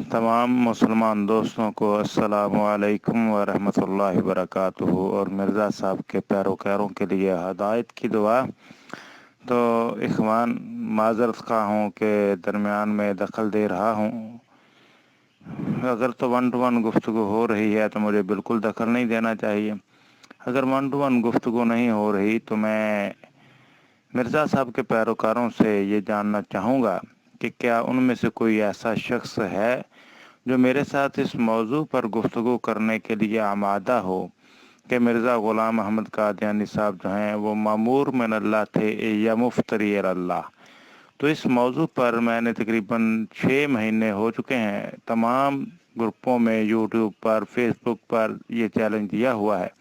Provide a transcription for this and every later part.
तमाम मुसलमान दोस्तों को अस्सलामु अलैकुम व रहमतुल्लाहि व बरकातुहू। और मिर्ज़ा साहब के पैरोकारों के लिए हदायत की दुआ। तो इख़वान, माज़रत ख़्वाह हूँ कि दरमियान में दखल दे रहा हूँ। अगर तो 1-to-1 गुफ्तगू हो रही है तो मुझे बिल्कुल दखल नहीं देना चाहिए। अगर 1-to-1 गुफ्तगू नहीं हो रही तो मैं मिर्ज़ा साहब के पैरोकारों से ये जानना चाहूँगा कि क्या उनमें से कोई ऐसा शख्स है जो मेरे साथ इस मौजू पर गुफ्तगू करने के लिए आमादा हो कि मिर्ज़ा ग़ुलाम अहमद कादियानी साहब जो हैं वो मामूर मिन अल्लाह थे या मुफ्तरी अल्लाह। तो इस मौजू पर मैंने तकरीबन 6 महीने हो चुके हैं तमाम ग्रुपों में, यूट्यूब पर, फेसबुक पर ये चैलेंज दिया हुआ है।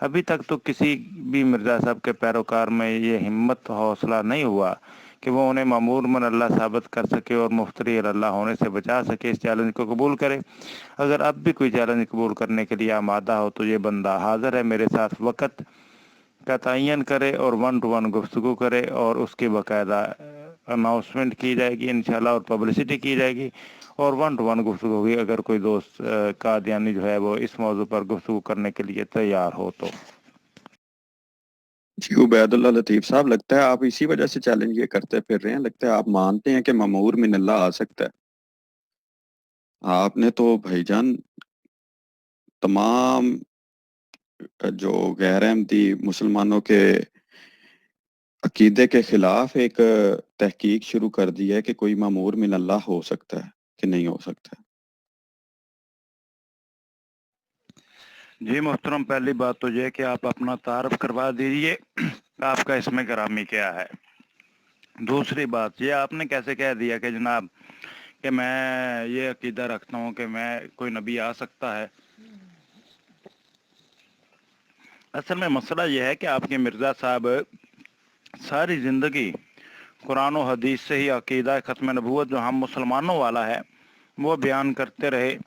अभी तक तो किसी भी मिर्ज़ा साहब के पैरोकार में ये हिम्मत हौसला नहीं हुआ कि वो उन्हें मामूर मन अल्लाह साबित कर सके और मुफ्तरी अल्लाह होने से बचा सके। इस चैलेंज को कबूल करे। अगर अब भी कोई चैलेंज कबूल करने के लिए आमादा हो तो ये बंदा हाज़िर है। मेरे साथ वक़्त का तयन करे और 1-to-1 गुफ्तगू करे और उसकी बाकायदा अनाउंसमेंट की जाएगी इंशाल्लाह और पब्लिसिटी की जाएगी और 1-to-1 गुफ्तगू होगी। अगर कोई दोस्त कादियानी जो है वो इस मौजू पर गुफ्तगू करने के लिए तैयार हो तो। जी उबैदुल्ला लतीफ़ साहब, लगता है आप इसी वजह से चैलेंज ये करते फिर रहे हैं। लगता है आप मानते हैं कि ममूर मिनल्ला आ सकता है। आपने तो भाईजान तमाम जो गैर अहमदी मुसलमानों के अकीदे के खिलाफ एक तहकीक शुरू कर दी है कि कोई ममूर मिनल्ला हो सकता है कि नहीं हो सकता है। जी मोहतरम, पहली बात तो ये कि आप अपना तारफ़ करवा दीजिए, आपका इसमें ग्रामी क्या है। दूसरी बात, ये आपने कैसे कह दिया कि जनाब कि मैं ये अकीदा रखता हूँ कि मैं कोई नबी आ सकता है। असल में मसला ये है कि आपके मिर्ज़ा साहब सारी ज़िंदगी कुरान और हदीस से ही अकीदा ख़त्म नबूवत जो हम मुसलमानों वाला है वो बयान करते रहे।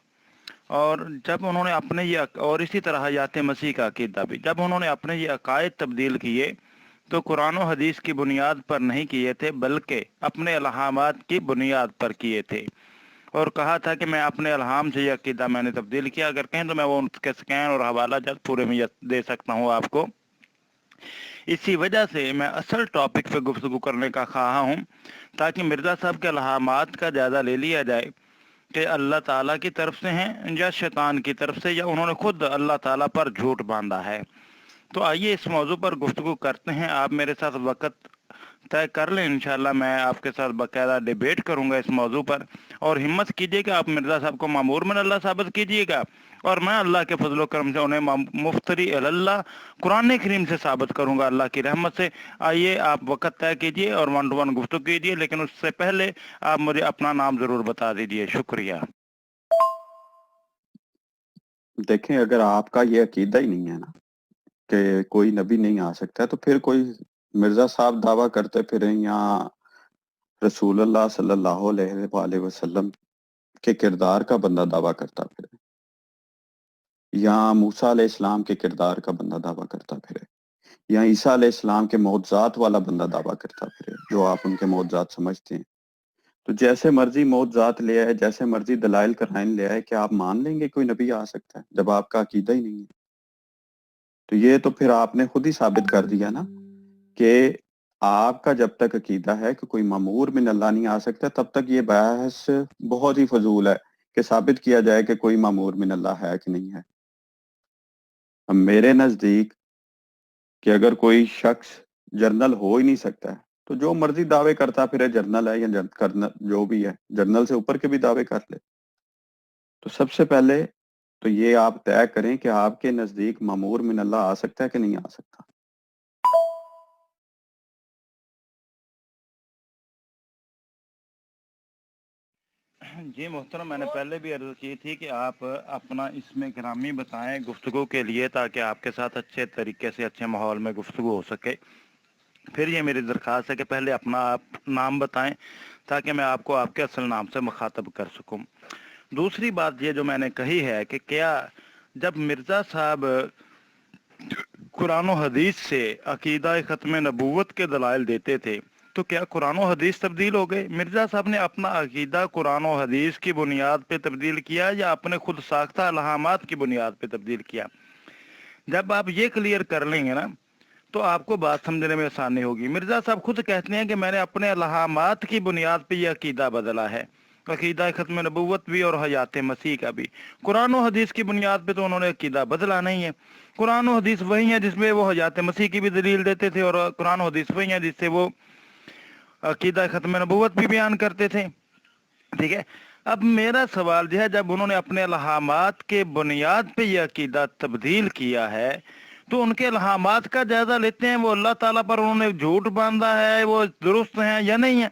और जब उन्होंने अपने ये और इसी तरह हयात मसीह का अकीदा भी जब उन्होंने अपने ये अकायद तब्दील किए तो कुरान और हदीस की बुनियाद पर नहीं किए थे, बल्कि अपने इल्हामात की बुनियाद पर किए थे। और कहा था कि मैं अपने इल्हाम से ये अकीदा मैंने तब्दील किया। अगर कहें तो मैं वो उनके स्कैन और हवाला जल्द पूरे में दे सकता हूँ आपको। इसी वजह से मैं असल टॉपिक पे गुफ्तगू करने का ख्वाहा हूँ ताकि मिर्ज़ा साहब के इल्हामात का जायज़ा ले लिया जाए कि अल्लाह ताला की तरफ से हैं या शैतान की तरफ से, या उन्होंने खुद अल्लाह ताला पर झूठ बांधा है। तो आइए इस मौजू पर गुफ्तगू करते हैं। आप मेरे साथ वक़्त तय कर लें, इंशाल्लाह मैं आपके साथ बाकायदा डिबेट करूंगा इस मौजू पर। और हिम्मत कीजिएगा, आप मिर्ज़ा साहब को मामूर में अल्लाह साबित कीजिएगा और मैं अल्लाह के फजल करम से उन्हें मुफ्तरी अल्लाह कुरान करीम से साबित करूंगा अल्लाह की रहमत से। आइए आप वक़्त तय कीजिए और 1-to-1 गुफ्तगू कीजिए, लेकिन उससे पहले आप मुझे अपना नाम ज़रूर बता दीजिए। शुक्रिया। देखें, अगर आपका ये अकीदा ही नहीं है ना कि कोई नबी नहीं आ सकता है, तो फिर कोई मिर्जा साहब दावा करते फिर या रसूलुल्लाह सल्लल्लाहु अलैहि वसल्लम के किरदार का बंदा दावा करता फिरे, या मूसा अलैहिस्सलाम के किरदार का बंदा दावा करता फिरे, या ईसा अलैहिस्सलाम के मौजज़ात वाला बंदा दावा करता फिरे, जो आप उनके मौजज़ात समझते हैं। तो जैसे मर्जी मौजज़ात ले आए, जैसे मर्जी दलाइल कराइन ले आए, क्या आप मान लेंगे कोई नबी आ सकता है जब आपका अकीदा ही नहीं है? तो ये तो फिर आपने खुद ही साबित कर दिया ना कि आपका जब तक अकीदा है कि कोई मामूर मिन अल्लाह नहीं आ सकता, तब तक ये बहस बहुत ही फजूल है कि साबित किया जाए कि कोई मामूर मिन अल्लाह है कि नहीं है। अब मेरे नज़दीक कि अगर कोई शख्स जर्नल हो ही नहीं सकता है, तो जो मर्जी दावे करता फिर जर्नल है या कर्नल, जो भी है, जर्नल से ऊपर के भी दावे कर ले। तो सबसे पहले तो ये आप तय करें कि आपके नज़दीक मामूर मिन अल्लाह आ सकता है कि नहीं आ सकता। जी मोहतरम, मैंने पहले भी अर्ज़ की थी कि आप अपना इसमें ग्रामी बताएं गुफ्तगू के लिए, ताकि आपके साथ अच्छे तरीके से अच्छे माहौल में गुफ्तगू हो सके। फिर ये मेरी दरख्वास्त है कि पहले अपना आप नाम बताएं ताकि मैं आपको आपके असल नाम से मुखातब कर सकूं। दूसरी बात ये जो मैंने कही है कि क्या जब मिर्ज़ा साहब कुरान और हदीस से अकीदा ख़त्म नबूवत के दलाइल देते थे तो क्या कुरान और हदीस तब्दील हो गए? मिर्जा साहब ने अपना अकीदा कुरान और हदीस की बुनियाद पे तब्दील किया या अपने खुद साख्ता इल्हामात की बुनियाद पे तब्दील किया? जब आप ये क्लियर कर लेंगे ना तो आपको बात समझने में आसानी होगी। मिर्जा साहब खुद कहते हैं कि मैंने अपने इल्हामात की बुनियाद पे ये अकीदा बदला है, अकीदा खत्म नबूवत भी और हयात मसीह का भी। कुरान और हदीस की बुनियाद पे तो उन्होंने अकीदा बदला नहीं है। कुरान और हदीस वही है जिसमें वो हयात मसीह की भी दलील देते थे, और कुरान और हदीस वही है जिससे वो अकीदा खत्म नबूवत भी बयान करते थे। ठीक है, अब मेरा सवाल जो है, जब उन्होंने अपने इल्हामात के बुनियाद पे ये अकीदा तब्दील किया है तो उनके इल्हामात का जायजा लेते हैं, वो अल्लाह ताला पर उन्होंने झूठ बांधा है, वो दुरुस्त हैं या नहीं है,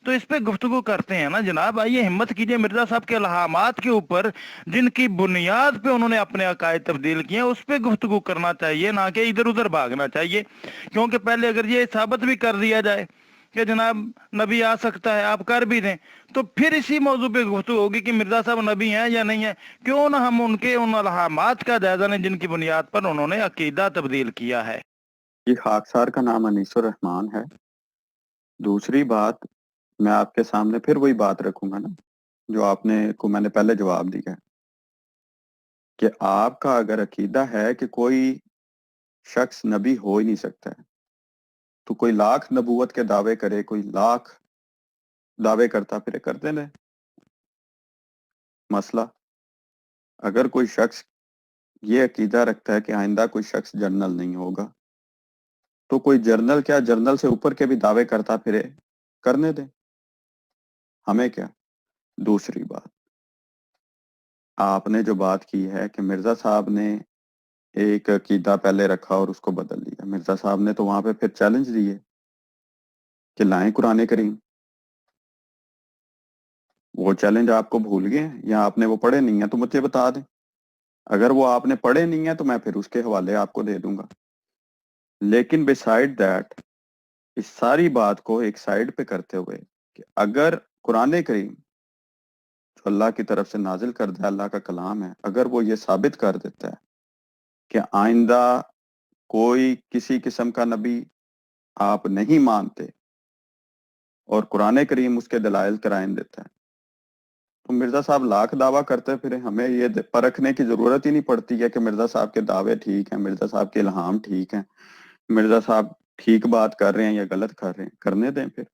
तो इस पे गुफ्तगू करते हैं ना जनाब। आइए हिम्मत कीजिए, मिर्जा साहब के इल्हामात के ऊपर जिनकी बुनियाद पे उन्होंने अपने अकायद तब्दील किए हैं उस पे गुफ्तगू करना चाहिए, ना कि इधर उधर भागना चाहिए। क्योंकि पहले अगर ये साबित भी कर दिया जाए कि जनाब नबी आ सकता है, आप कर भी दें, तो फिर इसी मौजू पे गुफ्तगू होगी कि मिर्जा साहब नबी हैं या नहीं है। क्यों ना हम उनके उन इल्हामात का जायजा लें जिनकी बुनियाद पर उन्होंने अकीदा तब्दील किया है। ये खाकसार का नाम अनीसुर रहमान है। दूसरी बात, मैं आपके सामने फिर वही बात रखूंगा ना जो मैंने पहले जवाब दिया है कि आपका अगर अकीदा है कि कोई शख्स नबी हो ही नहीं सकता है, तो कोई लाख नबूवत के दावे करे, कोई लाख दावे करता फिरे, करते रहे। मसला, अगर कोई शख्स ये अकीदा रखता है कि आइंदा कोई शख्स जर्नल नहीं होगा, तो कोई जर्नल क्या, जर्नल से ऊपर के भी दावे करता फिरे, करने दे, हमें क्या। दूसरी बात, आपने जो बात की है कि मिर्जा साहब ने एक अकीदा पहले रखा और उसको बदल लिया, मिर्जा साहब ने तो वहां पे फिर चैलेंज दिए कि लाएं कुरान करीम। वो चैलेंज आपको भूल गए हैं या आपने वो पढ़े नहीं है? तो मुझे बता दें। अगर वो आपने पढ़े नहीं है तो मैं फिर उसके हवाले आपको दे दूंगा। लेकिन बिसाइड दैट, इस सारी बात को एक साइड पे करते हुए कि अगर कुरान करीम जो अल्लाह की तरफ से नाजिल कर दिया, अल्लाह का कलाम है, अगर वो ये साबित कर देता है कि आइंदा कोई किसी किस्म का नबी आप नहीं मानते और कुरान करीम उसके दलाइल कराइन देता है, तो मिर्जा साहब लाख दावा करते फिर हमें ये परखने की जरूरत ही नहीं पड़ती है कि मिर्जा साहब के दावे ठीक हैं, मिर्जा साहब के इल्हाम ठीक हैं, मिर्जा साहब ठीक बात कर रहे हैं या गलत कर रहे हैं, करने दें फिर।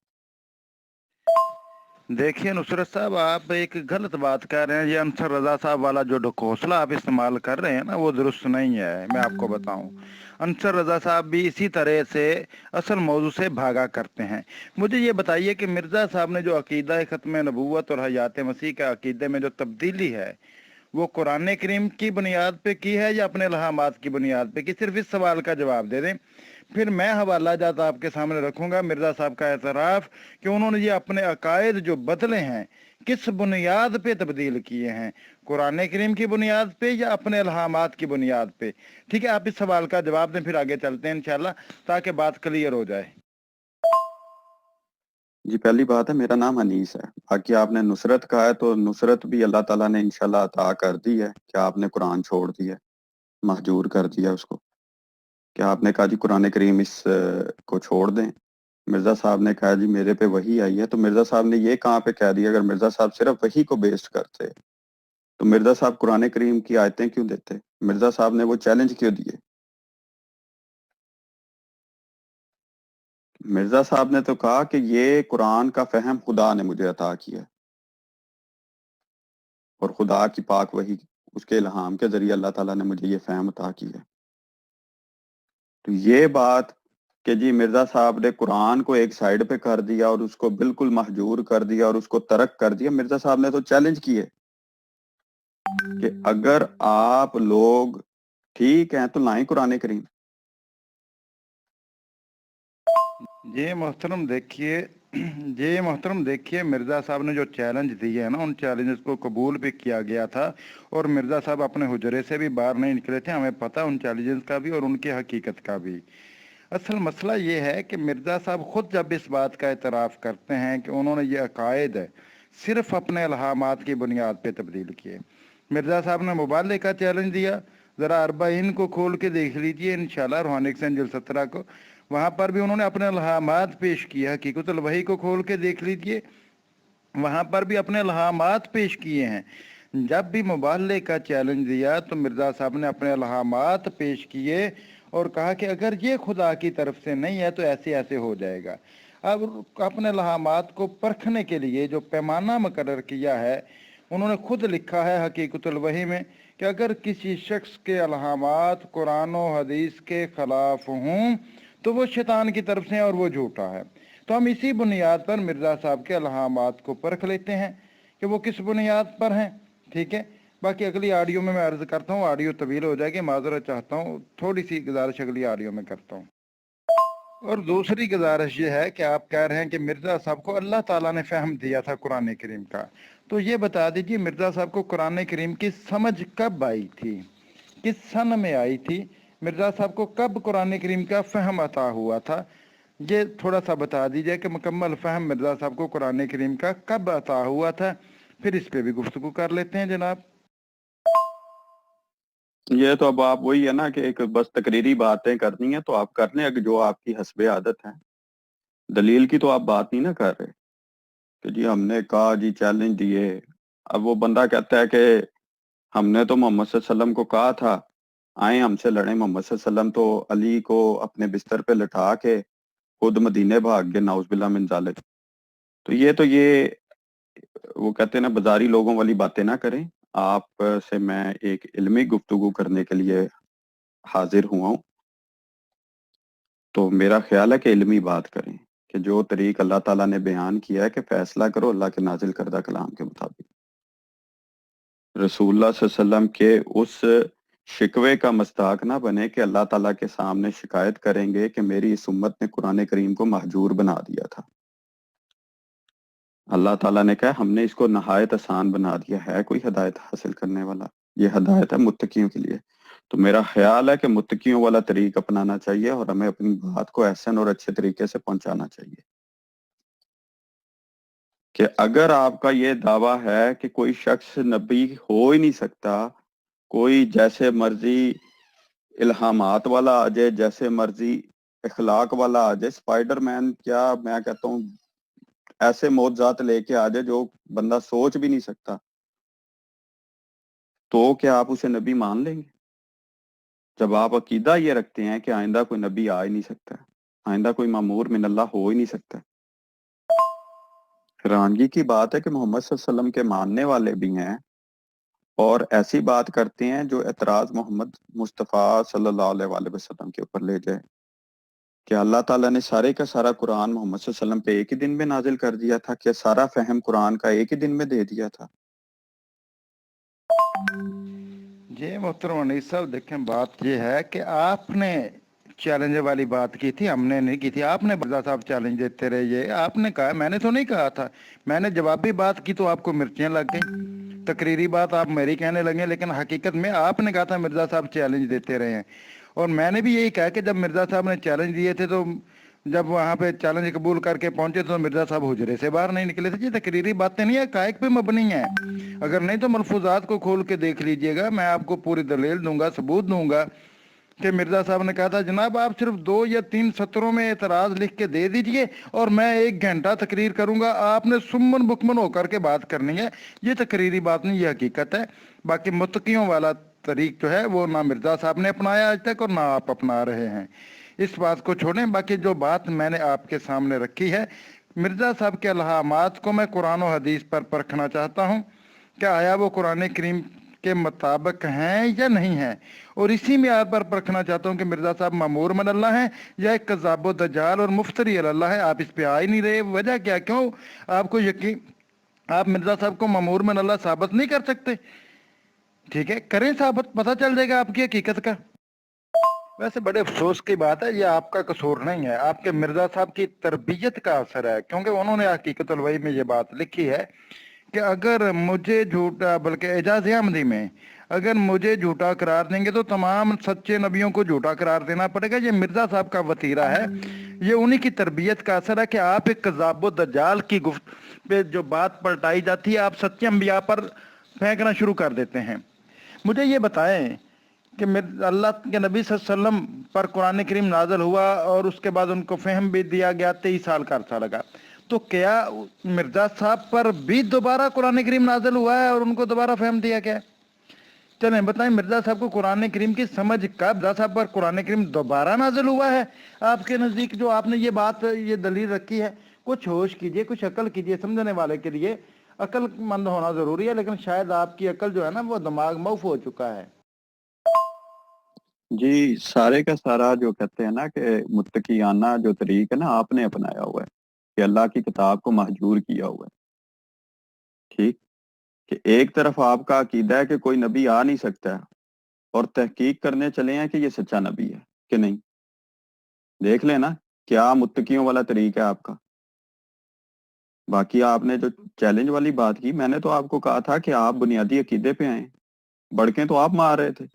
देखिए नुसरत साहब, आप एक गलत बात कर रहे हैं। ये अंसर रजा साहब वाला जो ढकोसला आप इस्तेमाल कर रहे हैं ना, वो दुरुस्त नहीं है। मैं आपको बताऊं, अंसर रजा साहब भी इसी तरह से असल मौजू से भागा करते हैं। मुझे ये बताइए कि मिर्जा साहब ने जो अकीदा ख़त्म नबूवत और हयात मसीह के अकीदे में जो तब्दीली है वो कुरान करीम की बुनियाद पे की है या अपने इल्हामात की बुनियाद पे की? सिर्फ इस सवाल का जवाब दे दें, फिर मैं हवाला जात आपके सामने रखूंगा। मिर्जा साहब का एतराफ़ कि उन्होंने ये अपने अकायद जो बदले हैं किस बुनियाद पे तब्दील किए हैं, कुरान करीम की बुनियाद पे या अपने इल्हामात की बुनियाद पे? ठीक है, आप इस सवाल का जवाब दें, फिर आगे चलते हैं इंशाल्लाह, ताकि बात क्लियर हो जाए। जी, पहली बात है, मेरा नाम अनीस है। बाकी आपने नुसरत कहा है, तो नुसरत भी अल्लाह ताला ने इंशाल्लाह अता कर दी है कि आपने कुरान छोड़ दिया, महजूर कर दिया उसको। कि आपने कहा जी कुरान करीम को छोड़ दें। मिर्जा साहब ने कहा जी मेरे पे वही आई है, तो मिर्जा साहब ने ये कहाँ पे कह दिया? अगर मिर्जा साहब सिर्फ वही को बेस्ड करते तो मिर्जा साहब कुरान करीम की आयतें क्यों देते? मिर्जा साहब ने वो चैलेंज क्यों दिए? मिर्जा साहब ने तो कहा कि ये कुरान का फहम खुदा ने मुझे अता किया और खुदा की पाक वही, उसके इल्हाम के जरिए अल्लाह ताला ने मुझे ये फहम अता किया। तो ये बात कि जी मिर्जा साहब ने कुरान को एक साइड पे कर दिया और उसको बिल्कुल महजूर कर दिया और उसको तर्क कर दिया, मिर्जा साहब ने तो चैलेंज किए कि अगर आप लोग ठीक हैं तो लाएं कुरान करीम। ये मोहतरम देखिए, ये मोहतरम देखिए, मिर्ज़ा साहब ने जो चैलेंज दिए हैं ना, उन चैलेंजेस को कबूल भी किया गया था और मिर्ज़ा साहब अपने हुजरे से भी बाहर नहीं निकले थे। हमें पता उन चैलेंजेस का भी और उनकी हकीकत का भी। असल मसला ये है कि मिर्ज़ा साहब ख़ुद जब इस बात का एतराफ़ करते हैं कि उन्होंने ये अकायद सिर्फ़ अपने इल्हामात की बुनियाद पर तब्दील किए। मिर्ज़ा साहब ने मुबाले का चैलेंज दिया, ज़रा अरबाइन को खोल के देख लीजिए इंशाल्लाह, रूहानी एक्सचेंज 17 को। वहाँ पर भी उन्होंने अपने इल्हामात पेश किए, हकीकतुल वही को खोल के देख लीजिए, वहाँ पर भी अपने इल्हामात पेश किए हैं। जब भी मुबाल्ले का चैलेंज दिया तो मिर्ज़ा साहब ने अपने इल्हामात पेश किए और कहा कि अगर ये खुदा की तरफ से नहीं है तो ऐसे ऐसे हो जाएगा। अब अपने इल्हामात को परखने के लिए जो पैमाना मुकर्रर किया है, उन्होंने खुद लिखा है हकीकतुल वही में कि अगर किसी शख्स के इल्हामात कुरान और हदीस के ख़िलाफ़ हों तो वो शैतान की तरफ से है और वो झूठा है। तो हम इसी बुनियाद पर मिर्ज़ा साहब के इल्हामात को परख लेते हैं कि वो किस बुनियाद पर हैं। ठीक है, बाकी अगली ऑडियो में मैं अर्ज़ करता हूँ, ऑडियो तवील हो जाएगी, माज़रत चाहता हूँ, थोड़ी सी गुजारिश अगली ऑडियो में करता हूँ। और दूसरी गुजारिश ये है कि आप कह रहे हैं कि मिर्ज़ा साहब को अल्लाह ताला ने फ़हम दिया था कुरान करीम का, तो ये बता दीजिए मिर्ज़ा साहब को कुरान करीम की समझ कब आई थी, किस सन में आई थी, मिर्ज़ा साहब को कब कुरान करीम का फ़हम अता हुआ था, ये थोड़ा सा बता दीजिए कि मुकम्मल फ़हम मिर्ज़ा साहब को कुरान करीम का कब अता हुआ था, फिर इस पे भी गुफ्तगू कर लेते हैं जनाब। ये तो अब आप वही है ना कि एक बस तकरीरी बातें करनी है तो आप कर लें, जो आपकी हस्बे आदत है। दलील की तो आप बात नहीं ना कर रहे कि जी हमने कहा जी चैलेंज दिए। अब वो बंदा कहता है कि हमने तो मोहम्मद सल्लल्लाहु अलैहि वसल्लम को कहा था आए हमसे लड़े, मोहम्मद सल्लल्लाहु अलैहि वसल्लम तो अली को अपने बिस्तर पे लिटा के खुद मदीने भाग गए, नाउज़ुबिल्लाह मिन ज़ालिक। तो ये वो कहते हैं ना बाजारी लोगों वाली बातें ना करें। आप से मैं एक इल्मी गुफ्तगू करने के लिए हाजिर हुआ हूँ, तो मेरा ख्याल है कि इल्मी बात करें कि जो तरीक अल्लाह ताला ने बयान किया है कि फैसला करो अल्लाह के नाजिल करदा कलाम के मुताबिक। रसूलुल्लाह सल्लल्लाहु अलैहि वसल्लम के उस शिकवे का मस्ताक ना बने कि अल्लाह ताला के सामने शिकायत करेंगे कि मेरी इस उम्मत ने कुरान करीम को महजूर बना दिया था। अल्लाह ताला ने कहा हमने इसको नहायत आसान बना दिया है कोई हिदायत हासिल करने वाला, ये हिदायत है मुत्तकियों के लिए। तो मेरा ख्याल है कि मुत्तकियों वाला तरीक अपनाना चाहिए और हमें अपनी बात को एहसन और अच्छे तरीके से पहुंचाना चाहिए कि अगर आपका ये दावा है कि कोई शख्स नबी हो ही नहीं सकता, कोई जैसे मर्जी इल्हामात वाला आ जाए, जैसे मर्जी इखलाक वाला आ जाए, स्पाइडरमैन क्या मैं कहता हूँ ऐसे मौजूदात लेके आ जाए जो बंदा सोच भी नहीं सकता, तो क्या आप उसे नबी मान लेंगे? जब आप अकीदा ये रखते हैं कि आइंदा कोई नबी आ ही नहीं सकता, आइंदा कोई मामूर मिनल्लाह हो ही नहीं सकता। हैरानगी की बात है कि मोहम्मद सल्लल्लाहु अलैहि वसल्लम के मानने वाले भी हैं और ऐसी बात करते हैं जो एतराज मोहम्मद मुस्तफ़ा सल्लल्लाहु अलैहि वसल्लम के ऊपर ले जाए कि अल्लाह ताला ने सारे का सारा कुरान मोहम्मद सल्लल्लाहु अलैहि वसल्लम पे एक ही दिन में नाजिल कर दिया था, क्या सारा फहम कुरान का एक ही दिन में दे दिया था? जी मोहतरम अनीस साहब, देखें बात ये है कि आपने चैलेंज वाली बात की थी, हमने नहीं की थी। आपने मिर्ज़ा साहब चैलेंज देते रहे, ये आपने कहा, मैंने तो नहीं कहा था। मैंने जवाबी बात की तो आपको मिर्चियाँ लग गई, तकरीरी बात आप मेरी कहने लगे, लेकिन हकीकत में आपने कहा था मिर्ज़ा साहब चैलेंज देते रहे हैं। और मैंने भी यही कहा कि जब मिर्ज़ा साहब ने चैलेंज दिए थे तो जब वहाँ पे चैलेंज कबूल करके पहुंचे तो मिर्ज़ा साहब हुजरे से बाहर नहीं निकले थे। ये तकरीरी बातें नहीं है, कायक पे मबनी है। अगर नहीं तो मलफूजात को खोल के देख लीजिएगा, मैं आपको पूरी दलील दूंगा, सबूत दूंगा कि मिर्ज़ा साहब ने कहा था जनाब आप सिर्फ 2 या 3 सत्रों में एतराज़ लिख के दे दीजिए और मैं 1 घंटा तकरीर करूंगा, आपने सुमन बुकमन होकर के बात करनी है। ये तकरीरी बात नहीं, ये हकीकत है। बाकी मुत्तकियों वाला तरीक जो है वो ना मिर्ज़ा साहब ने अपनाया आज तक और ना आप अपना रहे हैं, इस बात को छोड़ें। बाकी जो बात मैंने आपके सामने रखी है, मिर्ज़ा साहब के इल्हामात को मैं कुरान और हदीस पर परखना चाहता हूँ, क्या आया वो कुरान करीम के मुताबिक हैं या नहीं हैं, और इसी में आप पर परखना चाहता हूँ कि मिर्ज़ा साहब मामूर मन अल्लाह हैं या एक कज़ाब दज्जाल और मुफ्तरी अल्लाह है। आप इस पे आ ही नहीं रहे, वजह क्या, क्यों आपको यकीन, आप मिर्ज़ा साहब को मामूर मन अल्लाह साबित नहीं कर सकते? ठीक है, करें साबित, पता चल जाएगा आपकी हकीकत का। वैसे बड़े अफसोस की बात है, ये आपका कसूर नहीं है, आपके मिर्ज़ा साहब की तरबियत का असर है, क्योंकि उन्होंने हकीकतुल वही में ये बात लिखी है कि अगर मुझे झूठा, बल्कि एजाज अहमदी में अगर मुझे झूठा करार देंगे तो तमाम सच्चे नबियों को झूठा करार देना पड़ेगा। ये मिर्ज़ा साहब का वतीरा है, ये उन्हीं की तरबियत का असर है कि आप एक कज़ाब दज्जाल की गुफ्त पे जो बात पलटाई जाती है, आप सच्चे अंबिया पर फेंकना शुरू कर देते हैं। मुझे ये बताएं کہ اللہ کے نबी صلی اللہ علیہ وسلم پر قرآن کریم نازل ہوا اور اس کے بعد ان کو فہم بھی دیا گیا، 23 سال کا عرصہ لگا، تو کیا مرزا صاحب پر بھی دوبارہ قرآن کریم نازل ہوا ہے اور ان کو دوبارہ فہم دیا گیا؟ چلیں بتائیں، مرزا صاحب کو قرآن کریم کی سمجھ کب، مرزا صاحب پر قرآن کریم دوبارہ نازل ہوا ہے آپ کے نزدیک؟ جو آپ نے یہ بات، یہ دلیل رکھی ہے، کچھ ہوش کیجئے، کچھ عقل کیجئے، سمجھنے والے کے لیے عقل مند ہونا ضروری ہے، لیکن شاید آپ کی عقل جو ہے نا وہ دماغ موف ہو چکا ہے۔ جی، سارے کا سارا جو کہتے ہیں نا کہ متقیانہ جو طریق ہے نا آپ نے اپنایا ہوا ہے، کہ اللہ کی کتاب کو مہجور کیا ہوا ہے، ٹھیک، کہ ایک طرف آپ کا عقیدہ ہے کہ کوئی نبی آ نہیں سکتا ہے، اور تحقیق کرنے چلے ہیں کہ یہ سچا نبی ہے کہ نہیں۔ دیکھ لیں نا کیا متقیوں والا طریق ہے آپ کا۔ باقی آپ نے جو چیلنج والی بات کی، میں نے تو آپ کو کہا تھا کہ آپ بنیادی عقیدے پہ آئیں، بڑکیں تو آپ مار رہے تھے۔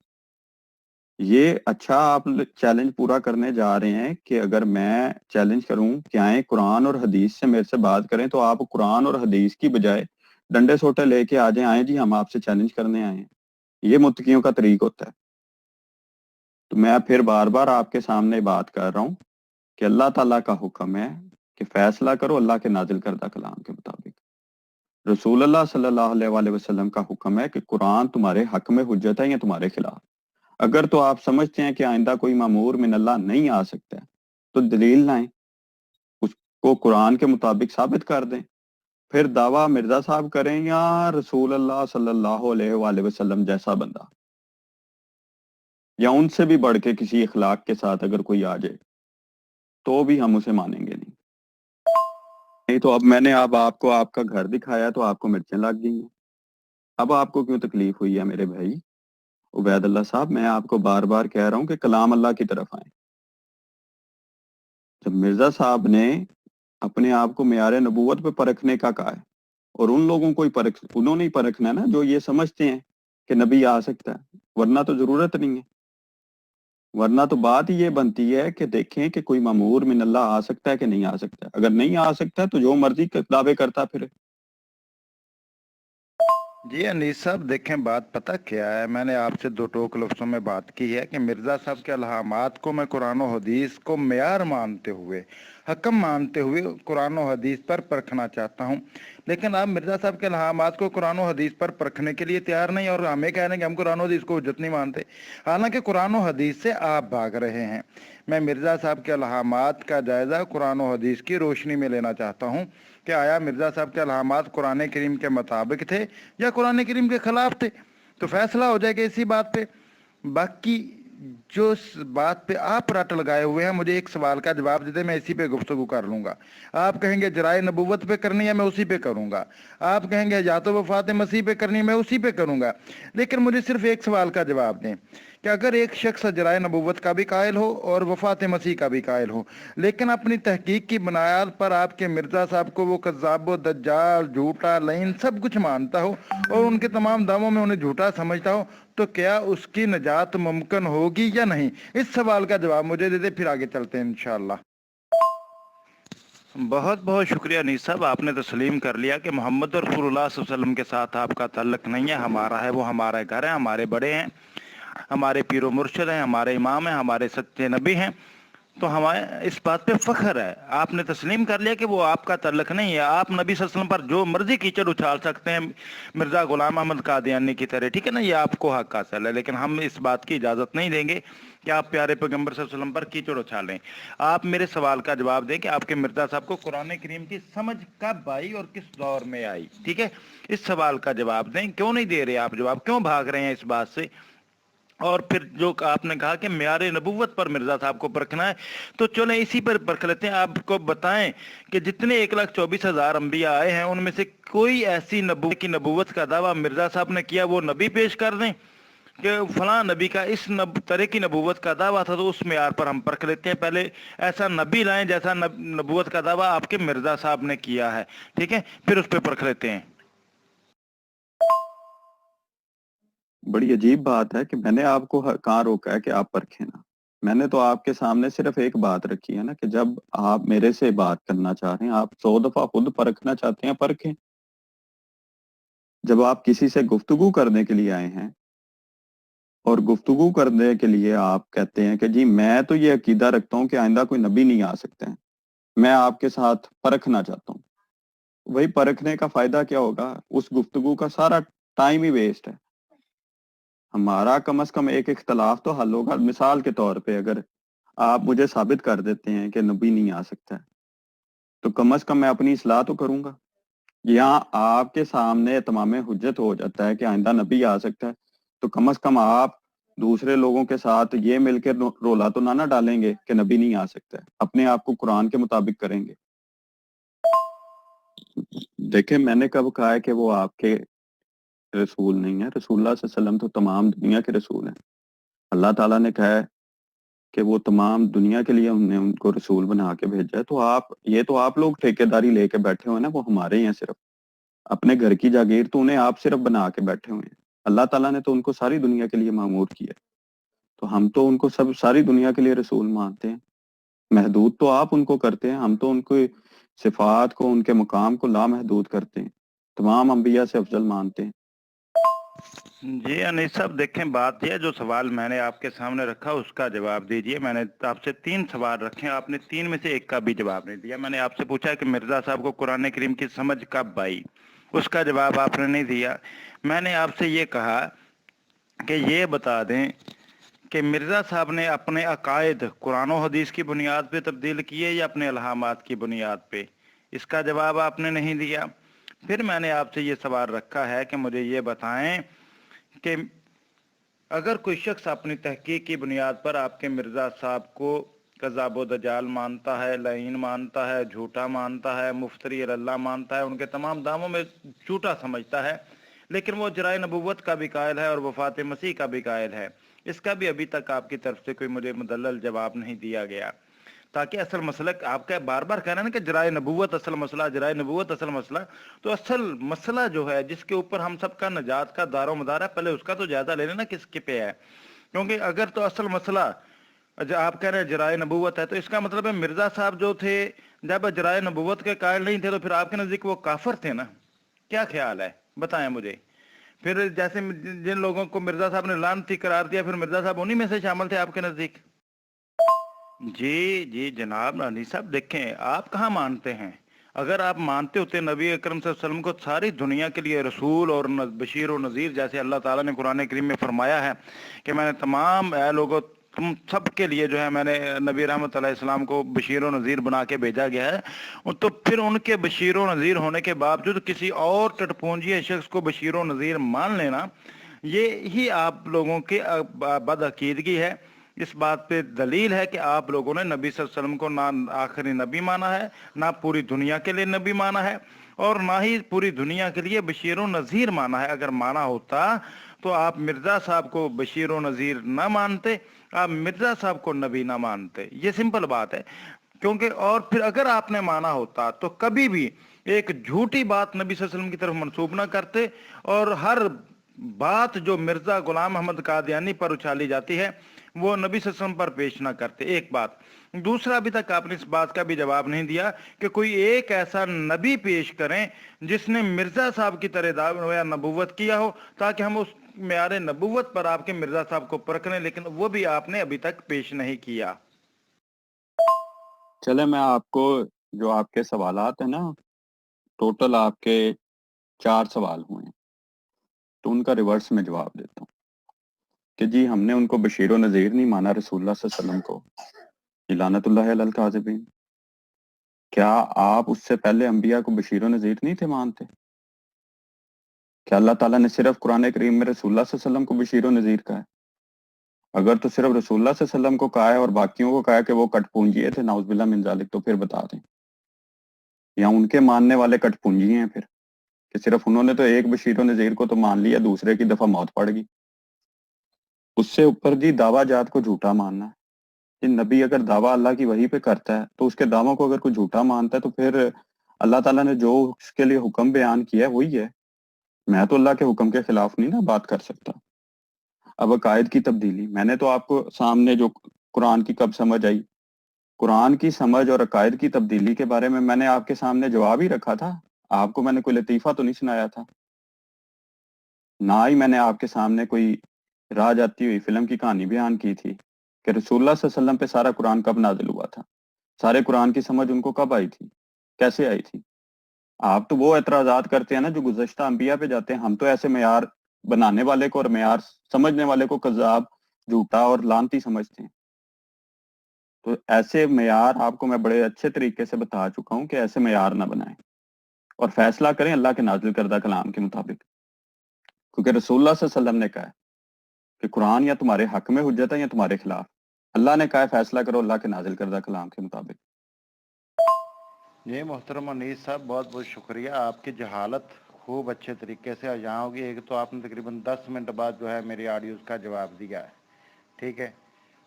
یہ اچھا آپ چیلنج پورا کرنے جا رہے ہیں کہ اگر میں چیلنج کروں کہ آئیں قرآن اور حدیث سے میرے سے بات کریں، تو آپ قرآن اور حدیث کی بجائے ڈنڈے سوٹے لے کے آ جائیں، آئیں جی ہم آپ سے چیلنج کرنے آئے ہیں۔ یہ متقیوں کا طریق ہوتا ہے۔ تو میں پھر بار بار آپ کے سامنے بات کر رہا ہوں کہ اللہ تعالیٰ کا حکم ہے کہ فیصلہ کرو اللہ کے نازل کردہ کلام کے مطابق۔ رسول اللہ صلی اللہ علیہ وآلہ وسلم کا حکم ہے کہ قرآن تمہارے حق میں حجت ہے یا تمہارے خلاف۔ اگر تو آپ سمجھتے ہیں کہ آئندہ کوئی مامور من اللہ نہیں آ سکتا ہے تو دلیل لائیں، اس کو قرآن کے مطابق ثابت کر دیں، پھر دعویٰ مرزا صاحب کریں یا رسول اللہ صلی اللہ علیہ وآلہ وسلم جیسا بندہ، یا ان سے بھی بڑھ کے کسی اخلاق کے ساتھ اگر کوئی آ جائے تو بھی ہم اسے مانیں گے نہیں۔ تو اب میں نے آپ کو آپ کا گھر دکھایا تو آپ کو مرچیں لگ گئی ہیں۔ اب آپ کو کیوں تکلیف ہوئی ہے میرے بھائی عبید اللہ صاحب؟ میں آپ کو بار بار کہہ رہا ہوں کہ کلام اللہ کی طرف آئیں۔ جب مرزا صاحب نے اپنے آپ کو معیار نبوت پہ پرکھنے کا کہا ہے، اور ان لوگوں کو انہوں نے ہی پرکھنا ہے نا جو یہ سمجھتے ہیں کہ نبی آ سکتا ہے، ورنہ تو ضرورت نہیں ہے۔ ورنہ تو بات یہ بنتی ہے کہ دیکھیں کہ کوئی مامور من اللہ آ سکتا ہے کہ نہیں آ سکتا ہے۔ اگر نہیں آ سکتا ہے تو جو مرضی دعوے کرتا پھر۔ جی انیس صاحب دیکھیں، بات پتہ کیا ہے، میں نے آپ سے دو ٹوک لفظوں میں بات کی ہے کہ مرزا صاحب کے الہامات کو میں قرآن و حدیث کو معیار مانتے ہوئے، حکم مانتے ہوئے قرآن و حدیث پر پرکھنا چاہتا ہوں، لیکن آپ مرزا صاحب کے الہامات کو قرآن و حدیث پر پرکھنے کے لیے تیار نہیں، اور ہمیں کہہ رہے ہیں کہ ہم قرآن و حدیث کو حجت نہیں مانتے، حالانکہ قرآن و حدیث سے آپ بھاگ رہے ہیں۔ میں مرزا صاحب کے الہامات کا جائزہ قرآن و حدیث کی روشنی میں لینا چاہتا ہوں کہ آیا مرزا صاحب کے الہامات قرآن کریم کے مطابق تھے یا قرآن کریم کے خلاف تھے، تو فیصلہ ہو جائے گا اسی بات پہ۔ باقی جو بات پہ آپ رٹ لگائے ہوئے ہیں، مجھے ایک سوال کا جواب دے دیں، میں اسی پہ گفتگو کر لوں گا۔ آپ کہیں گے جرائے نبوت پہ کرنی ہے، میں اسی پہ کروں گا۔ آپ کہیں گے حیات و وفات مسیح پہ کرنی ہے، میں اسی پہ کروں گا۔ لیکن مجھے صرف ایک سوال کا جواب دیں کہ اگر ایک شخص جرائے نبوت کا بھی قائل ہو اور وفات مسیح کا بھی قائل ہو، لیکن اپنی تحقیق کی بنیاد پر آپ کے مرزا صاحب کو وہ کذاب و دجال، جھوٹا، لعین سب کچھ مانتا ہو اور ان کے تمام دعووں میں انہیں جھوٹا سمجھتا ہو، تو کیا اس کی نجات ممکن ہوگی یا نہیں؟ اس سوال کا جواب مجھے دے دے، پھر آگے چلتے ہیں انشاءاللہ۔ بہت بہت شکریہ انیس صاحب، آپ نے تسلیم کر لیا کہ محمد رسول اللہ صلی اللہ علیہ وسلم کے ساتھ آپ کا تعلق نہیں ہے، ہمارا ہے، وہ ہمارا گھر ہے، ہمارے بڑے ہیں، ہمارے پیر و مرشد ہیں، ہمارے امام ہیں، ہمارے سچے نبی ہیں، تو ہمیں اس بات پہ فخر ہے۔ آپ نے تسلیم کر لیا کہ وہ آپ کا تعلق نہیں ہے، آپ نبی صلی اللہ علیہ وسلم پر جو مرضی کیچڑ اچھال سکتے ہیں مرزا غلام احمد قادیانی کی طرح، ٹھیک ہے نا، یہ آپ کو حق حاصل ہے، لیکن ہم اس بات کی اجازت نہیں دیں گے کہ آپ پیارے پیغمبر صلی اللہ علیہ وسلم پر کیچڑ اچھالیں۔ آپ میرے سوال کا جواب دیں کہ آپ کے مرزا صاحب کو قرآن کریم کی سمجھ کب آئی اور کس دور میں آئی، ٹھیک ہے؟ اس سوال کا جواب دیں۔ کیوں نہیں دے رہے آپ جواب، کیوں بھاگ رہے ہیں اس بات سے؟ اور پھر جو آپ نے کہا کہ معیار نبوت پر مرزا صاحب کو پرکھنا ہے، تو چلیں اسی پر پرکھ لیتے ہیں۔ آپ کو بتائیں کہ جتنے 1,24,000 انبیاء آئے ہیں ان میں سے کوئی ایسی نبوت کی نبوت کا دعویٰ مرزا صاحب نے کیا وہ نبی پیش کر دیں کہ فلاں نبی کا اس طرح کی نبوت کا دعویٰ تھا، تو اس معیار پر ہم پرکھ لیتے ہیں۔ پہلے ایسا نبی لائیں جیسا نبوت کا دعویٰ آپ کے مرزا صاحب نے کیا ہے، ٹھیک ہے، پھر اس پہ پرکھ لیتے ہیں۔ بڑی عجیب بات ہے کہ میں نے آپ کو کہاں روکا ہے کہ آپ پرکھیں نا۔ میں نے تو آپ کے سامنے صرف ایک بات رکھی ہے نا کہ جب آپ میرے سے بات کرنا چاہ رہے ہیں، آپ 100 دفعہ خود پرکھنا چاہتے ہیں، پرکھیں۔ جب آپ کسی سے گفتگو کرنے کے لیے آئے ہیں اور گفتگو کرنے کے لیے آپ کہتے ہیں کہ جی میں تو یہ عقیدہ رکھتا ہوں کہ آئندہ کوئی نبی نہیں آ سکتے ہیں، میں آپ کے ساتھ پرکھنا چاہتا ہوں. وہی پرکھنے کا فائدہ کیا ہوگا؟ اس گفتگو کا سارا ٹائم ہی ویسٹ ہے. ہمارا کم از کم ایک اختلاف تو حل ہوگا. مثال کے طور پہ اگر آپ مجھے ثابت کر دیتے ہیں کہ نبی نہیں آ سکتا ہے تو کم از کم میں اپنی اصلاح تو کروں گا. یہاں آپ کے سامنے تمام حجت ہو جاتا ہے کہ آئندہ نبی آ سکتا ہے تو کم از کم آپ دوسرے لوگوں کے ساتھ یہ مل کے رولا تو نہ ڈالیں گے کہ نبی نہیں آ سکتا ہے، اپنے آپ کو قرآن کے مطابق کریں گے. دیکھیں میں نے کب کہا ہے کہ وہ آپ کے رسول نہیں ہے؟ رسول اللہ صلی اللہ علیہ وسلم تو تمام دنیا کے رسول ہیں. اللہ تعالیٰ نے کہا ہے کہ وہ تمام دنیا کے لیے ہم نے ان کو رسول بنا کے بھیجا ہے. تو آپ لوگ ٹھیکیداری لے کے بیٹھے ہوئے نا، وہ ہمارے ہی ہیں صرف. اپنے گھر کی جاگیر تو انہیں آپ صرف بنا کے بیٹھے ہوئے ہیں. اللہ تعالیٰ نے تو ان کو ساری دنیا کے لیے مامور کیا، تو ہم تو ان کو ساری دنیا کے لیے رسول مانتے ہیں. محدود تو آپ ان کو کرتے ہیں، ہم تو ان کو صفات کو، ان کے مقام کو لامحدود کرتے ہیں، تمام انبیاء سے افضل مانتے ہیں. جی انیس صاحب دیکھیں، بات یہ جو سوال میں نے آپ کے سامنے رکھا اس کا جواب دیجئے. میں نے آپ سے 3 سوال رکھے، آپ نے 3 میں سے ایک کا بھی جواب نہیں دیا. میں نے آپ سے پوچھا کہ مرزا صاحب کو قرآن کریم کی سمجھ کب آئی، اس کا جواب آپ نے نہیں دیا. میں نے آپ سے یہ کہا کہ یہ بتا دیں کہ مرزا صاحب نے اپنے عقائد قرآن و حدیث کی بنیاد پہ تبدیل کیے یا اپنے الہامات کی بنیاد پہ، اس کا جواب آپ نے نہیں دیا. پھر میں نے آپ سے یہ سوال رکھا ہے کہ مجھے یہ بتائیں کہ اگر کوئی شخص اپنی تحقیق کی بنیاد پر آپ کے مرزا صاحب کو کذاب و دجال مانتا ہے، لعین مانتا ہے، جھوٹا مانتا ہے، مفتری اللہ مانتا ہے، ان کے تمام داموں میں جھوٹا سمجھتا ہے، لیکن وہ جرائے نبوت کا بھی قائل ہے اور وفات مسیح کا بھی قائل ہے، اس کا بھی ابھی تک آپ کی طرف سے کوئی مجھے مدلل جواب نہیں دیا گیا. تاکہ اصل مسئلہ آپ کا بار بار کہہ رہے ہیں نا کہ جرائے نبوت اصل مسئلہ، جرائے نبوت اصل مسئلہ، تو اصل مسئلہ جو ہے جس کے اوپر ہم سب کا نجات کا دار و مدار ہے، پہلے اس کا تو جائزہ لے لینا کس کے پہ ہے. کیونکہ اگر تو اصل مسئلہ آپ کہہ رہے ہیں جرائے نبوت ہے، تو اس کا مطلب ہے مرزا صاحب جو تھے جب جرائے نبوت کے قائل نہیں تھے تو پھر آپ کے نزدیک وہ کافر تھے نا؟ کیا خیال ہے بتائیں مجھے. پھر جیسے جن لوگوں کو مرزا صاحب نے لعنتی قرار دیا، پھر مرزا صاحب انہی میں سے شامل تھے آپ کے نزدیک؟ جی جی جناب انیس صاحب، دیکھیں آپ کہاں مانتے ہیں. اگر آپ مانتے ہوتے نبی اکرم صلی اللہ علیہ وسلم کو ساری دنیا کے لیے رسول اور بشیر و نذیر، جیسے اللہ تعالیٰ نے قرآن کریم میں فرمایا ہے کہ میں نے تمام اے لوگوں تم سب کے لیے جو ہے میں نے نبی رحمت علیہ السلام کو بشیر و نذیر بنا کے بھیجا گیا ہے، تو پھر ان کے بشیر و نذیر ہونے کے باوجود کسی اور ٹٹپونجی شخص کو بشیر و نذیر مان لینا، یہ ہی آپ لوگوں کی بدعقیدگی ہے. اس بات پہ دلیل ہے کہ آپ لوگوں نے نبی صلی اللہ علیہ وسلم کو نہ آخری نبی مانا ہے، نہ پوری دنیا کے لیے نبی مانا ہے، اور نہ ہی پوری دنیا کے لیے بشیر و نذیر مانا ہے. اگر مانا ہوتا تو آپ مرزا صاحب کو بشیر و نذیر نہ مانتے، آپ مرزا صاحب کو نبی نہ مانتے. یہ سمپل بات ہے. کیونکہ اور پھر اگر آپ نے مانا ہوتا تو کبھی بھی ایک جھوٹی بات نبی صلی اللہ علیہ وسلم کی طرف منسوب نہ کرتے، اور ہر بات جو مرزا غلام محمد قادیانی پر اچھالی جاتی ہے وہ نبی صلی اللہ علیہ وسلم پر پیش نہ کرتے. ایک بات. دوسرا، ابھی تک آپ نے اس بات کا بھی جواب نہیں دیا کہ کوئی ایک ایسا نبی پیش کریں جس نے مرزا صاحب کی طرح دعویٰ نبوت کیا ہو، تاکہ ہم اس معیار نبوت پر آپ کے مرزا صاحب کو پرکھیں، لیکن وہ بھی آپ نے ابھی تک پیش نہیں کیا. چلے میں آپ کو جو آپ کے سوالات ہیں نا، ٹوٹل آپ کے 4 سوال ہوئے ہیں، تو ان کا ریورس میں جواب دیتا ہوں کہ جی ہم نے ان کو بشیر و نذیر نہیں مانا، رسول اللہ صلی اللہ علیہ وسلم کو، لعنت اللہ علی الکاذبین. کیا آپ اس سے پہلے انبیاء کو بشیر و نذیر نہیں تھے مانتے؟ کیا اللہ تعالیٰ نے صرف قرآن کریم میں رسول اللہ صلی اللہ علیہ وسلم کو بشیر و نذیر کہا ہے؟ اگر تو صرف رسول اللہ صلی اللہ علیہ وسلم کو کہا ہے اور باقیوں کو کہا ہے کہ وہ کٹ پونجیے تھے، نعوذ باللہ من ذالک، تو پھر بتا دیں. یا ان کے ماننے والے کٹ پونجی ہیں پھر، کہ صرف انہوں نے تو ایک بشیر و نذیر کو تو مان لیا، دوسرے کی دفعہ موت پڑ گئی. اس سے اوپر جی دعویٰ جات کو جھوٹا ماننا ہے. نبی اگر دعویٰ اللہ کی وحی پہ کرتا ہے تو اس کے دعووں کو اگر کوئی جھوٹا مانتا ہے تو پھر اللہ تعالیٰ نے جو اس کے لیے حکم بیان کیا ہے وہی ہے. میں تو اللہ کے حکم کے خلاف نہیں نا بات کر سکتا. اب عقائد کی تبدیلی، میں نے تو آپ کو سامنے جو قرآن کی کب سمجھ آئی، قرآن کی سمجھ اور عقائد کی تبدیلی کے بارے میں نے آپ کے سامنے جواب ہی رکھا تھا. آپ کو میں نے کوئی لطیفہ تو نہیں سنایا تھا، نہ ہی میں نے آپ کے سامنے کوئی راہ جاتی ہوئی فلم کی کہانی بیان کی تھی کہ رسول اللہ صلی اللہ علیہ وسلم پہ سارا قرآن کب نازل ہوا تھا، سارے قرآن کی سمجھ ان کو کب آئی تھی، کیسے آئی تھی۔ آپ تو وہ اعتراضات کرتے ہیں نا جو گزشتہ انبیاء پہ جاتے ہیں، ہم تو ایسے معیار بنانے والے کو اور معیار سمجھنے والے کو کذاب، جھوٹا اور لانتی سمجھتے ہیں۔ تو ایسے معیار آپ کو میں بڑے اچھے طریقے سے بتا چکا ہوں کہ ایسے معیار نہ بنائیں اور فیصلہ کریں اللہ کے نازل کردہ کلام کے مطابق، کیونکہ رسول اللہ صلی اللہ علیہ وسلم نے کہا ہے کہ قرآن یا تمہارے حق میں حجت ہے یا تمہارے خلاف۔ اللہ نے کہا ہے فیصلہ کرو اللہ کے نازل کردہ کلام کے مطابق۔ جی محترم انیس صاحب، بہت بہت شکریہ، آپ کی جہالت خوب اچھے طریقے سے یہاں ہوگی۔ ایک تو آپ نے تقریباً 10 منٹ بعد جو ہے میری آڈیوز کا جواب دیا ہے، ٹھیک ہے۔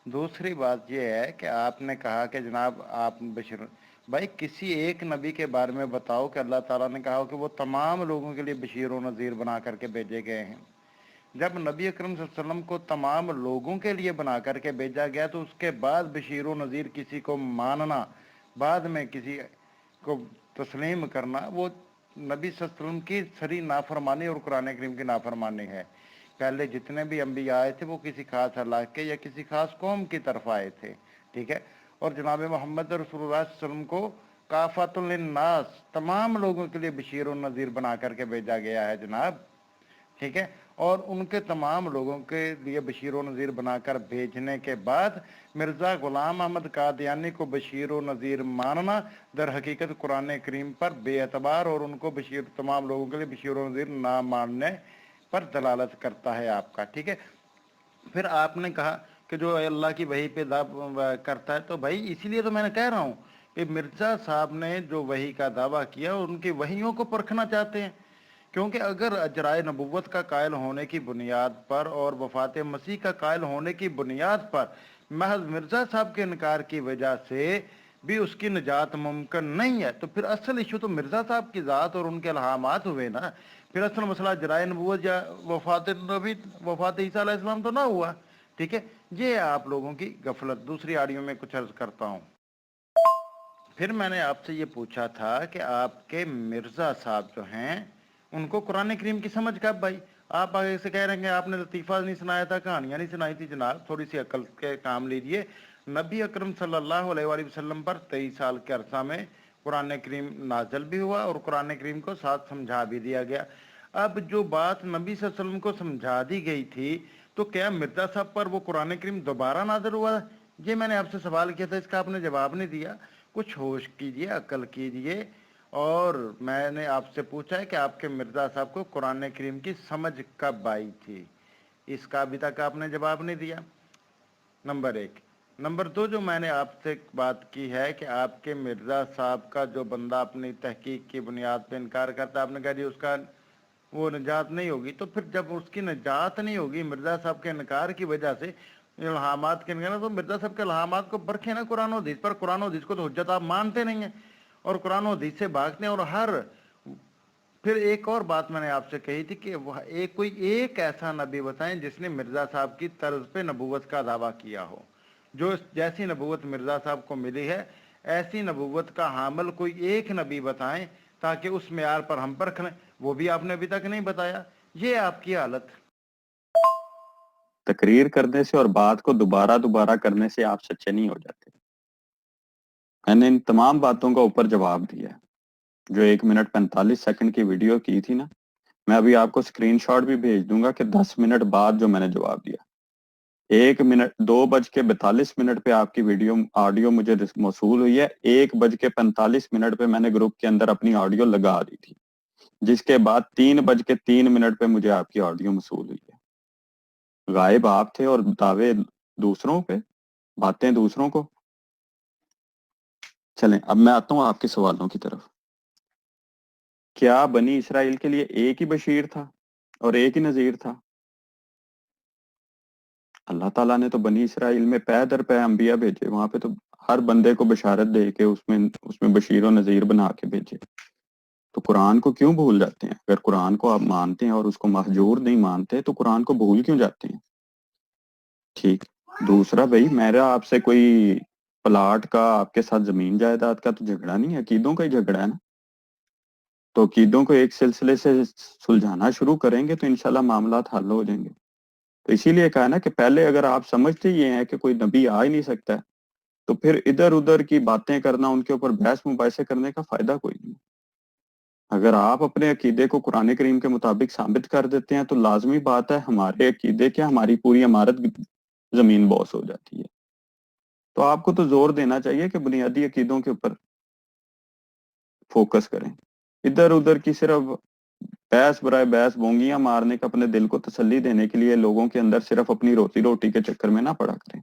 دوسری بات یہ ہے کہ آپ نے کہا کہ جناب آپ بشیر، بھائی کسی ایک نبی کے بارے میں بتاؤ کہ اللہ تعالیٰ نے کہا کہ وہ تمام لوگوں کے لیے بشیر و نذیر بنا کر کے بھیجے گئے ہیں۔ جب نبی اکرم صلی اللہ علیہ وسلم کو تمام لوگوں کے لیے بنا کر کے بھیجا گیا تو اس کے بعد بشیر و نذیر کسی کو ماننا، بعد میں کسی کو تسلیم کرنا، وہ نبی صلی اللہ علیہ وسلم کی سری نافرمانی اور قرآن کریم کی نافرمانی ہے۔ پہلے جتنے بھی انبیاء آئے تھے وہ کسی خاص علاقے یا کسی خاص قوم کی طرف آئے تھے، ٹھیک ہے۔ اور جناب محمد رسول اللہ صلی اللہ علیہ وسلم کو کافۃ للناس، تمام لوگوں کے لیے بشیر و نذیر بنا کر کے بھیجا گیا ہے جناب، ٹھیک ہے۔ اور ان کے تمام لوگوں کے لیے بشیر و نذیر بنا کر بھیجنے کے بعد مرزا غلام احمد قادیانی کو بشیر و نذیر ماننا در حقیقت قرآن کریم پر بے اعتبار اور ان کو تمام لوگوں کے لیے بشیر و نذیر نہ ماننے پر دلالت کرتا ہے آپ کا، ٹھیک ہے۔ پھر آپ نے کہا کہ جو اللہ کی وحی پہ کرتا ہے، تو بھائی اسی لیے تو میں نے کہہ رہا ہوں کہ مرزا صاحب نے جو وحی کا دعویٰ کیا ان کی وحیوں کو پرکھنا چاہتے ہیں، کیونکہ اگر اجرائے نبوت کا قائل ہونے کی بنیاد پر اور وفات مسیح کا قائل ہونے کی بنیاد پر محض مرزا صاحب کے انکار کی وجہ سے بھی اس کی نجات ممکن نہیں ہے، تو پھر اصل ایشو تو مرزا صاحب کی ذات اور ان کے الہامات ہوئے نا۔ پھر اصل مسئلہ جرائے نبوت یا وفات عیسیٰ علیہ السلام تو نہ ہوا، ٹھیک ہے۔ یہ آپ لوگوں کی غفلت۔ دوسری آڈیو میں کچھ عرض کرتا ہوں۔ پھر میں نے آپ سے یہ پوچھا تھا کہ آپ کے مرزا صاحب جو ہیں ان کو قرآن کریم کی سمجھ کب بھائی؟ آپ آگے سے کہہ رہے ہیں کہ آپ نے لطیفہ نہیں سنایا تھا، کہانیاں نہیں سنائی تھی۔ جناب تھوڑی سی عقل کے کام لیجئے۔ نبی اکرم صلی اللہ علیہ وآلہ وسلم پر 23 سال کے عرصہ میں قرآن کریم نازل بھی ہوا اور قرآن کریم کو ساتھ سمجھا بھی دیا گیا۔ اب جو بات نبی صلی اللہ علیہ وسلم کو سمجھا دی گئی تھی، تو کیا مرزا صاحب پر وہ قرآن کریم دوبارہ نازل ہوا؟ یہ میں نے آپ سے سوال کیا تھا، اس کا آپ نے جواب نہیں دیا۔ کچھ ہوش کیجئے، عقل کیجئے۔ اور میں نے آپ سے پوچھا ہے کہ آپ کے مرزا صاحب کو قرآن کریم کی سمجھ کب آئی تھی، اس کا ابھی تک آپ نے جواب نہیں دیا، نمبر 1۔ نمبر 2، جو میں نے آپ سے بات کی ہے کہ آپ کے مرزا صاحب کا جو بندہ اپنی تحقیق کی بنیاد پہ انکار کرتا ہے، آپ نے کہا جی اس کا وہ نجات نہیں ہوگی، تو پھر جب اس کی نجات نہیں ہوگی مرزا صاحب کے انکار کی وجہ سے، الہامات کے انکار، تو مرزا صاحب کے الہامات کو پرکھیں نا قرآن و حدیث پر۔ قرآن و حدیث کو تو حجت آپ مانتے نہیں ہیں اور قرآن و حدیث سے بھاگتے ہیں۔ اور پھر ایک اور بات میں نے آپ سے کہی تھی کہ کوئی ایک ایسا نبی بتائیں جس نے مرزا صاحب کی طرز پہ نبوت کا دعویٰ کیا ہو، جو جیسی نبوت مرزا صاحب کو ملی ہے ایسی نبوت کا حامل کوئی ایک نبی بتائیں تاکہ اس معیار پر ہم پرکھ لیں۔ وہ بھی آپ نے ابھی تک نہیں بتایا۔ یہ آپ کی حالت۔ تقریر کرنے سے اور بات کو دوبارہ دوبارہ کرنے سے آپ سچے نہیں ہو جاتے۔ میں نے ان تمام باتوں کا اوپر جواب دیا ہے۔ جو 1 منٹ 45 سیکنڈ کی ویڈیو کی تھی نا، میں ابھی آپ کو اسکرین شاٹ بھی بھیج دوں گا کہ 10 منٹ بعد جو میں نے جواب دیا، 1 منٹ 2:42 پہ آپ کی آڈیو مجھے موصول ہوئی ہے، 1:45 پہ میں نے گروپ کے اندر اپنی آڈیو لگا دی تھی، جس کے بعد 3:03 پہ مجھے آپ کی آڈیو موصول ہوئی ہے۔ غائب آپ تھے اور دعوے دوسروں پہ، باتیں دوسروں کو۔ چلیں اب میں آتا ہوں آپ کے سوالوں کی طرف۔ کیا بنی اسرائیل کے لیے ایک ہی بشیر تھا اور ایک ہی نذیر تھا؟ اللہ تعالیٰ نے تو بنی اسرائیل میں پے در پے انبیاء بھیجے، وہاں پہ تو ہر بندے کو بشارت دے کے اس میں بشیر و نذیر بنا کے بھیجے۔ تو قرآن کو کیوں بھول جاتے ہیں؟ اگر قرآن کو آپ مانتے ہیں اور اس کو مہجور نہیں مانتے تو قرآن کو بھول کیوں جاتے ہیں؟ ٹھیک۔ دوسرا بھائی، میرا آپ سے کوئی پلاٹ کا، آپ کے ساتھ زمین جائیداد کا تو جھگڑا نہیں ہے، عقیدوں کا ہی جھگڑا ہے نا۔ تو عقیدوں کو ایک سلسلے سے سلجھانا شروع کریں گے تو انشاءاللہ معاملات حل ہو جائیں گے۔ تو इसीलिए कहा ना कि पहले अगर आप समझते ये हैं कि कोई नबी आ ही नहीं सकता है, तो फिर इधर उधर की बातें करना, उनके ऊपर बहस मुबाहिसे करने का फायदा कोई नहीं। अगर आप अपने अकीदे को कुरान करीम के मुताबिक साबित कर देते हैं तो लाजमी बात है हमारे अकीदे के हमारी पूरी इमारत जमीन बॉस हो जाती है। तो आपको तो जोर देना चाहिए कि बुनियादी अकीदों के ऊपर फोकस करें, इधर उधर की सिर्फ बहस बराए बहस बोंगियां मारने का, अपने दिल को तसल्ली देने के लिए लोगों के अंदर सिर्फ अपनी रोटी रोटी के चक्कर में ना पड़ा करें।